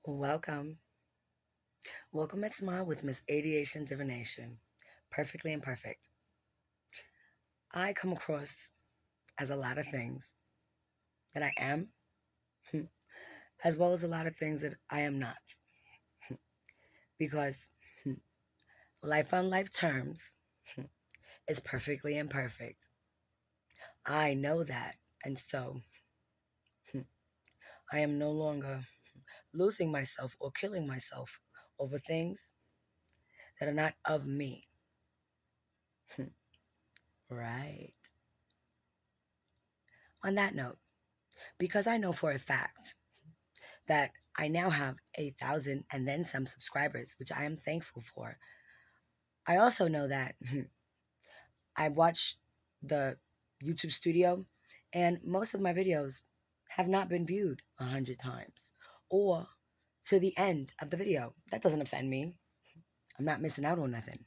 Welcome. Welcome at Smile with Miss Adiation Divination. Perfectly imperfect. I come across as a lot of things that I am, as well as a lot of things that I am not. Because life on life terms is perfectly imperfect. I know that. And so I am no longer losing myself or killing myself over things that are not of me. Right. On that note, because I know for a fact that I now have 1,000 and then some subscribers, which I am thankful for. I also know that I watch the YouTube studio, and most of my videos have not been viewed 100 times or to the end of the video. That doesn't offend me. I'm not missing out on nothing.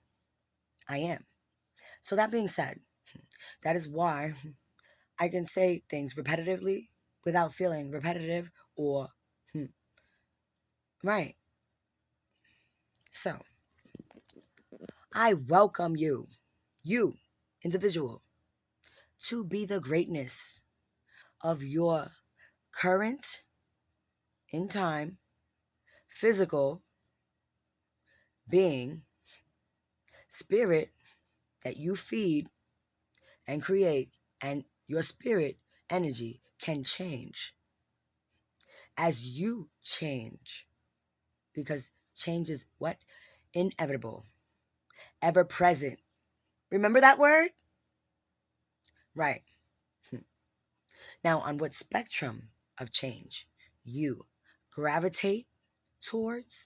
I am. So, that being said, that is why I can say things repetitively without feeling repetitive or, right. So, I welcome you, individual, to be the greatness of your current, in time, physical being, spirit that you feed and create, and your spirit energy can change as you change because change is what? Inevitable, ever present. Remember that word? Right. Now, on what spectrum of change you gravitate towards,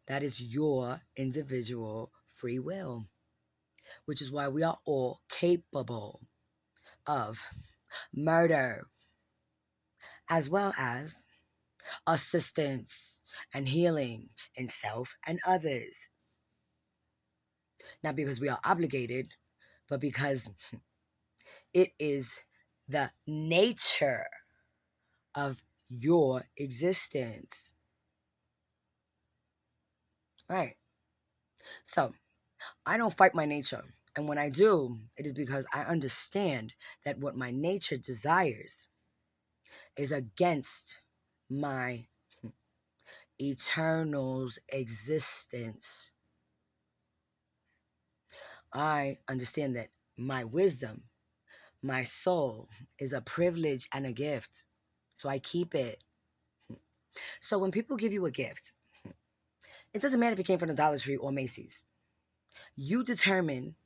that is your individual free will, which is why we are all capable of murder as well as assistance and healing in self and others. Not because we are obligated, but because it is the nature of your existence. Right. So, I don't fight my nature. And when I do, it is because I understand that what my nature desires is against my eternal's existence. I understand that my wisdom, my soul, is a privilege and a gift. So I keep it. So when people give you a gift, it doesn't matter if it came from the Dollar Tree or Macy's. You determine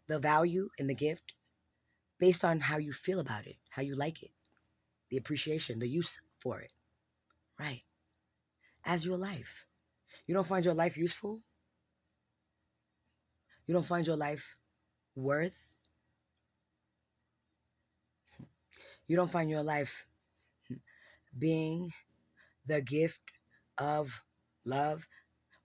the value in the gift based on how you feel about it, how you like it, the appreciation, the use for it. Right. As your life. You don't find your life useful? You don't find your life worth? You don't find your life being the gift of love,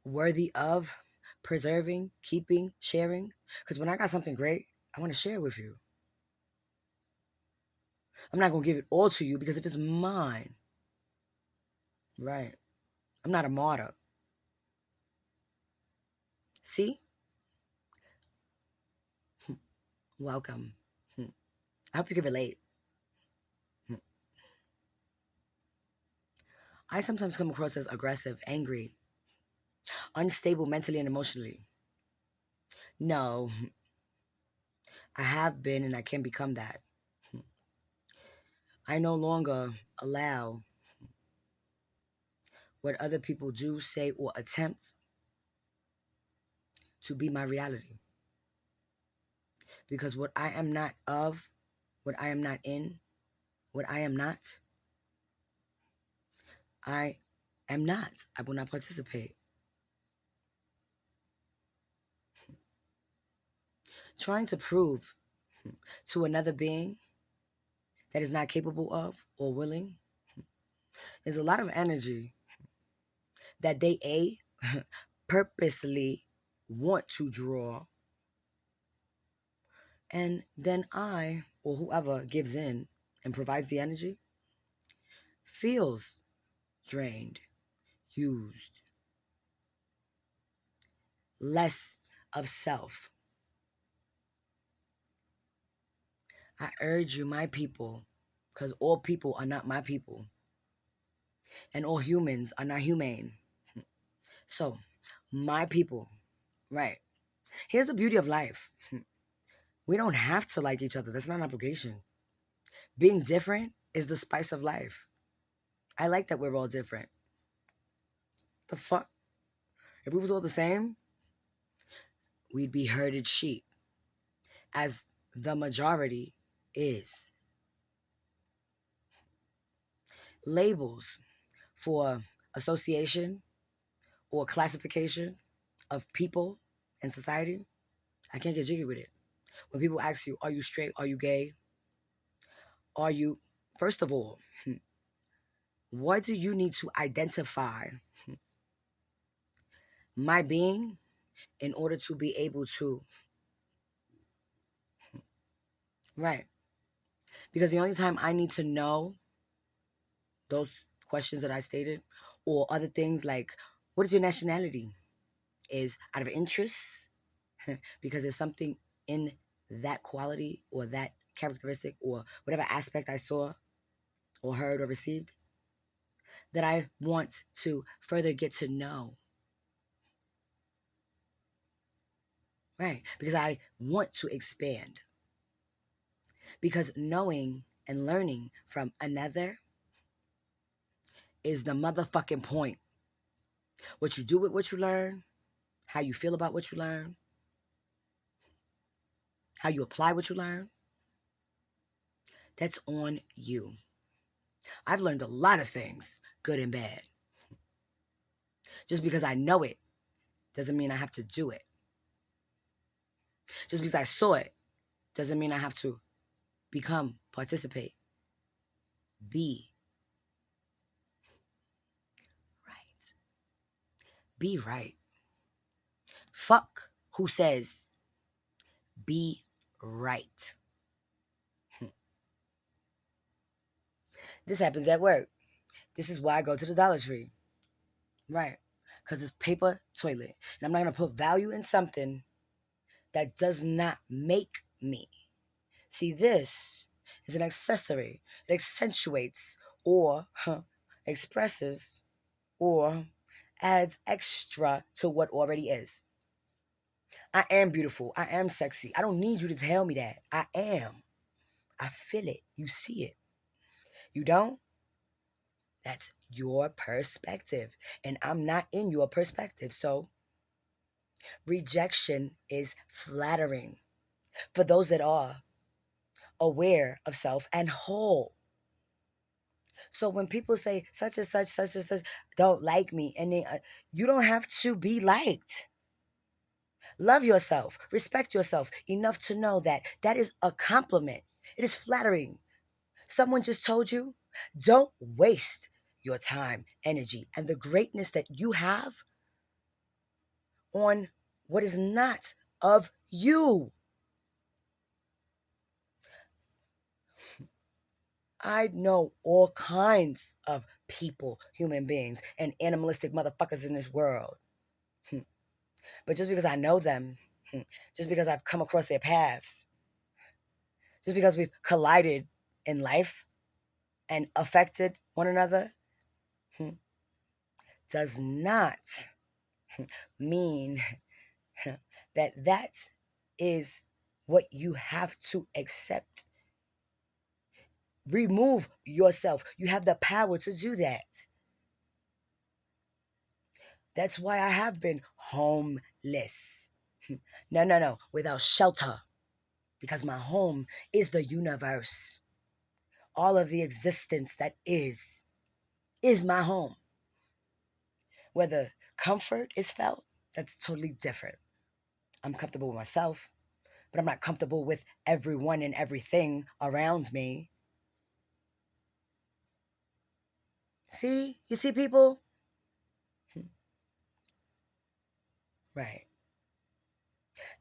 worthy of preserving, keeping, sharing? Because when I got something great, I want to share it with you. I'm not going to give it all to you because it is mine. Right. I'm not a martyr. See? Welcome. I hope you can relate. I sometimes come across as aggressive, angry, unstable mentally and emotionally. No, I have been and I can become that. I no longer allow what other people do, say, or attempt to be my reality. Because what I am not of, what I am not in, what I am not, I am not. I will not participate. Trying to prove to another being that is not capable of or willing is a lot of energy that they purposely want to draw, and then I or whoever gives in and provides the energy feels drained, used, less of self. I urge you, my people, because all people are not my people, and all humans are not humane. So, my people, right? Here's the beauty of life. We don't have to like each other. That's not an obligation. Being different is the spice of life. I like that we're all different. The fuck? If we was all the same, we'd be herded sheep, as the majority is. Labels for association or classification of people in society, I can't get jiggy with it. When people ask you, are you straight? Are you gay? Are you, first of all, what do you need to identify my being in order to be able to, right? Because the only time I need to know those questions that I stated, or other things like, what is your nationality? Is out of interest, because there's something in that quality or that characteristic or whatever aspect I saw or heard or received that I want to further get to know. Right? Because I want to expand. Because knowing and learning from another is the motherfucking point. What you do with what you learn, how you feel about what you learn, how you apply what you learn, that's on you. I've learned a lot of things, good and bad. Just because I know it doesn't mean I have to do it. Just because I saw it doesn't mean I have to become, participate, be. Right. Be right. Fuck who says be right. This happens at work. This is why I go to the Dollar Tree. Right. Because it's paper toilet. And I'm not going to put value in something that does not make me. See, this is an accessory. It accentuates or expresses or adds extra to what already is. I am beautiful. I am sexy. I don't need you to tell me that. I am. I feel it. You see it. You don't? That's your perspective. And I'm not in your perspective. So rejection is flattering for those that are aware of self and whole. So when people say such and such don't like me, and you don't have to be liked. Love yourself, respect yourself enough to know that that is a compliment. It is flattering. Someone just told you, don't waste your time, energy, and the greatness that you have on what is not of you. I know all kinds of people, human beings, and animalistic motherfuckers in this world. But just because I know them, just because I've come across their paths, just because we've collided in life and affected one another, does not mean that that is what you have to accept. Remove yourself. You have the power to do that. That's why I have been homeless. No, without shelter. Because my home is the universe. All of the existence that is my home. Whether comfort is felt, that's totally different. I'm comfortable with myself, but I'm not comfortable with everyone and everything around me. See? You see, people? Right.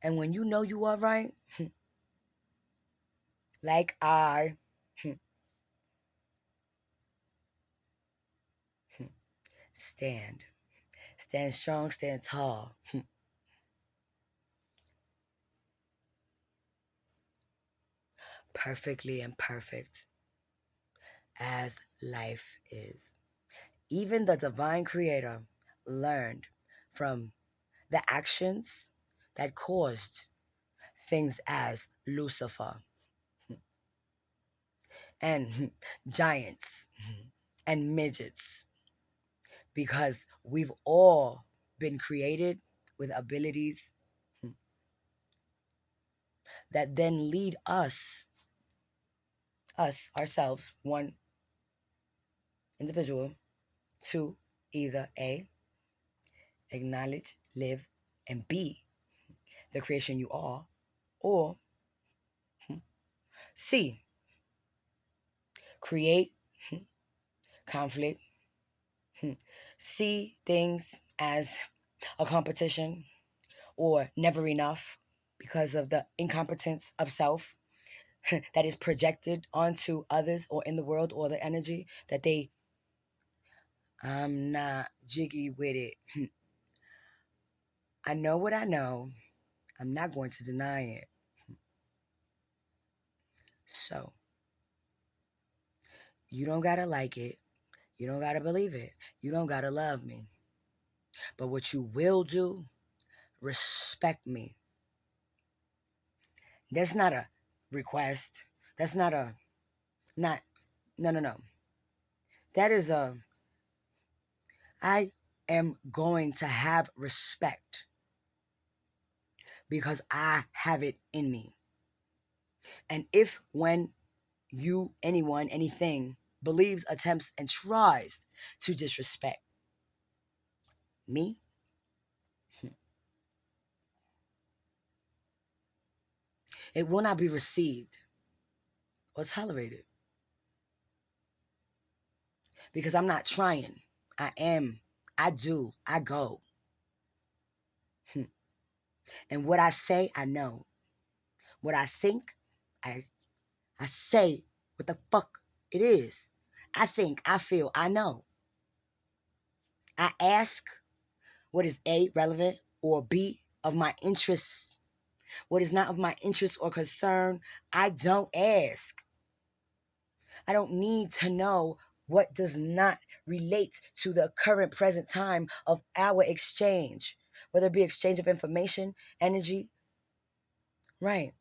And when you know you are right, like I, Stand. Stand strong, stand tall. Perfectly imperfect as life is. Even the divine creator learned from the actions that caused things as Lucifer and giants and midgets because we've all been created with abilities that then lead us ourselves, one individual, to either A, acknowledge, live, and be the creation you are, or C, create conflict, see things as a competition or never enough because of the incompetence of self that is projected onto others or in the world, or the energy that they, I'm not jiggy with it. I know what I know. I'm not going to deny it. So, you don't gotta like it. You don't gotta believe it. You don't gotta love me. But what you will do, respect me. That's not a request. That's not a, not, no, no, no. That is a, I am going to have respect because I have it in me. And if, when you, anyone, anything believes, attempts, and tries to disrespect me, it will not be received or tolerated because I'm not trying. I am. I do. I go. And what I say, I know. What I think, I I say what the fuck it is. I think, I feel, I know. I ask what is A, relevant, or B, of my interests. What is not of my interest or concern, I don't ask. I don't need to know what does not relate to the current present time of our exchange, whether it be exchange of information, energy, right?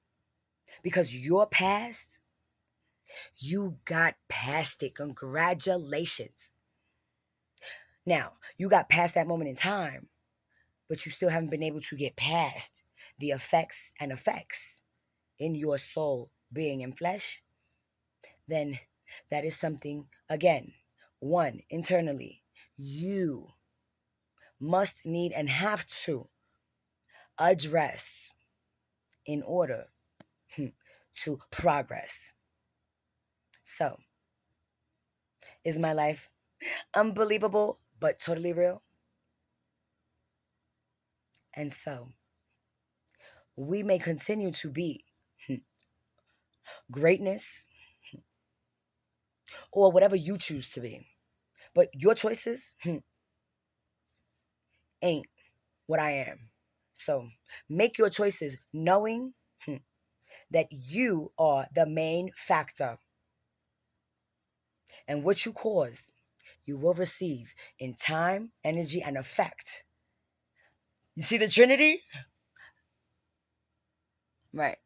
Because your past, you got past it. Congratulations. Now, you got past that moment in time, but you still haven't been able to get past the effects in your soul, being in flesh, then that is something, again, one, internally, you must need and have to address in order to progress. So, is my life unbelievable but totally real? And so, we may continue to be greatness or whatever you choose to be, but your choices ain't what I am. So, make your choices knowing that you are the main factor, and what you cause, you will receive in time, energy, and effect. You see the Trinity? Right.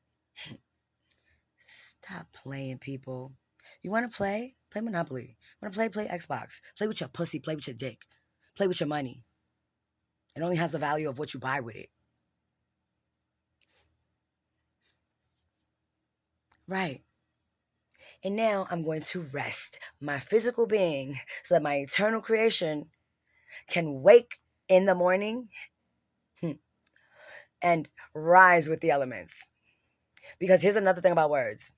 Stop playing, people. You want to play? Play Monopoly. Want to play? Play Xbox. Play with your pussy. Play with your dick. Play with your money. It only has the value of what you buy with it. Right. And now I'm going to rest my physical being so that my eternal creation can wake in the morning and rise with the elements. Because here's another thing about words.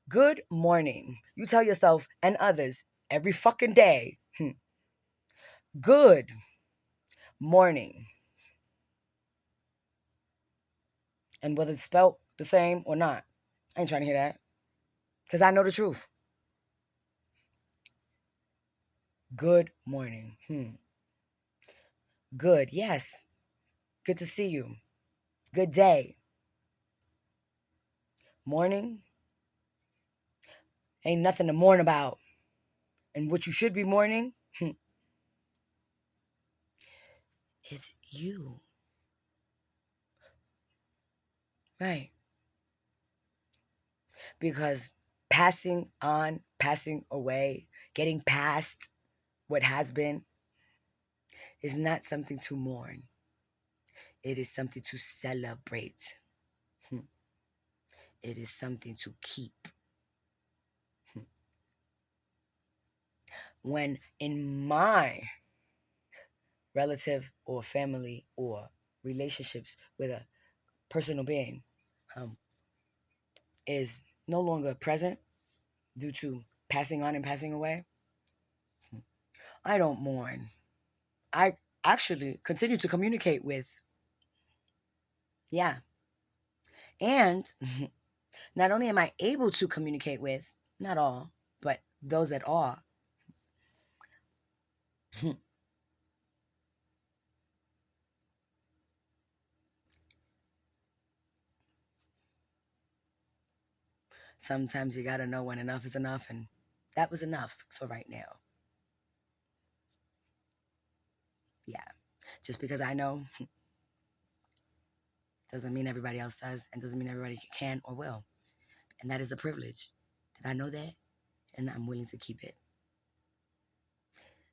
Good morning. You tell yourself and others every fucking day. Good morning. And whether it's spelt the same or not, I ain't trying to hear that. Because I know the truth. Good morning. Good. Yes. Good to see you. Good day. Morning ain't nothing to mourn about. And what you should be mourning is you. Right. Because passing on, passing away, getting past what has been is not something to mourn. It is something to celebrate. It is something to keep. When in my relative or family or relationships with a personal being um, is no longer present due to passing on and passing away, I don't mourn. I actually continue to communicate with. Yeah. And not only am I able to communicate with, not all, but those that are, sometimes you gotta know when enough is enough, and that was enough for right now. Yeah. Just because I know doesn't mean everybody else does, and doesn't mean everybody can or will. And that is the privilege that I know that, and I'm willing to keep it.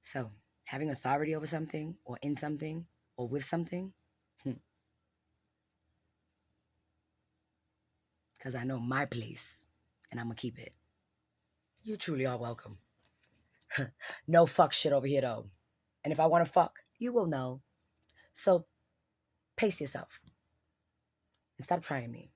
So, having authority over something, or in something, or with something, because I know my place, and I'm gonna keep it. You truly are welcome. No fuck shit over here though. And if I want to fuck, you will know. So pace yourself and stop trying me.